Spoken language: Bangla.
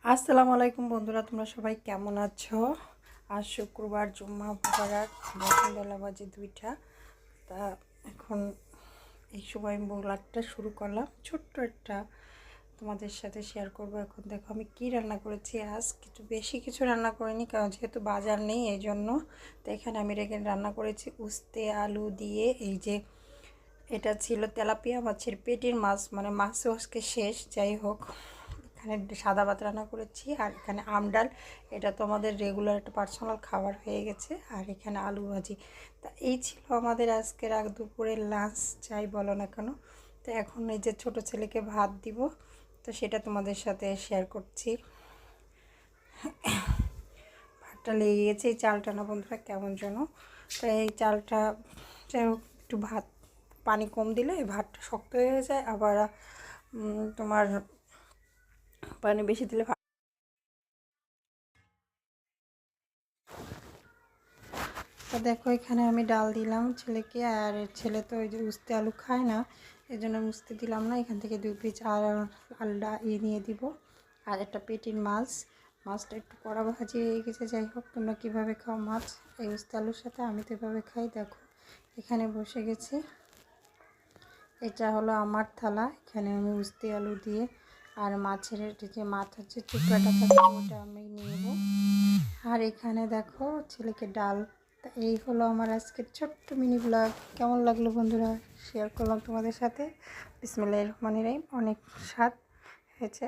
আসসালামু আলাইকুম বন্ধুরা, তোমরা সবাই কেমন আছো? আজ শুক্রবার, জুম্মা মুবারক। সন্ধ্যাবেলা বাজে 2টা। তা এখন এই সময় ব্লগটা শুরু করলাম, ছোট্ট একটা তোমাদের সাথে শেয়ার করব। এখন দেখো আমি কি রান্না করেছি। আজ বেশি কিছু রান্না করিনি, কারণ যেহেতু বাজার নেই এই জন্য। তো এখানে আমি রান্না করেছি উস্তে আলু দিয়ে। এই যে এটা ছিল তেলাপিয়া মাছের পেটির মাছ, মানে মাছও আজকে শেষ। যাই হোক, এখানে সাদা ভাত রান্না করেছি, আর এখানে আম ডাল। এটা তো আমাদের রেগুলার একটা পার্সোনাল খাবার হয়ে গেছে। আর এখানে আলু ভাজি। তা এই ছিল আমাদের আজকের দুপুরের লাঞ্চ, যাই বলো না কেন। তো এখন এই যে ছোট ছেলেকে ভাত দিব, তো সেটা তোমাদের সাথে শেয়ার করছি। ভাতটা লেগে গেছে, এই চালটা না বন্ধুরা কেমন যেন। তো এই চালটা একটু ভাত পানি কম দিলে ভাতটা শক্ত হয়ে যায়, আবার তোমার পানি বেশি দিলে তো দেখো এখানে আমি ডাল দিলাম ছেলেকে, আর ছেলে তো ওই যে উস্তে আলু খায় না, এই জন্য আমি উস্তে দিলাম না। এখান থেকে 2 পিস আর আলুটা নিয়ে দিব, আর একটা পেটির মাছ। মাছটা একটু কড়া ভাজি হয়ে গেছে। যাই হোক, তোমরা কীভাবে খাও মাছ এই উস্তে আলুর সাথে? আমি তো এভাবে খাই। দেখো এখানে বসে গেছি, এটা হলো আমার থালা। এখানে আমি উস্তে আলু দিয়ে আর মাছের যে মাথার যে টুকরাটা থাকে ওটা আমি নিব। আর এখানে দেখো ছেলেকে ডাল। তা এই হলো আমার আজকের ছোট্ট মিনি ব্লগ। কেমন লাগলো বন্ধুরা? শেয়ার করলাম তোমাদের সাথে। বিসমিল্লাহির রহমানির রহিম। অনেক স্বাদ হয়েছে।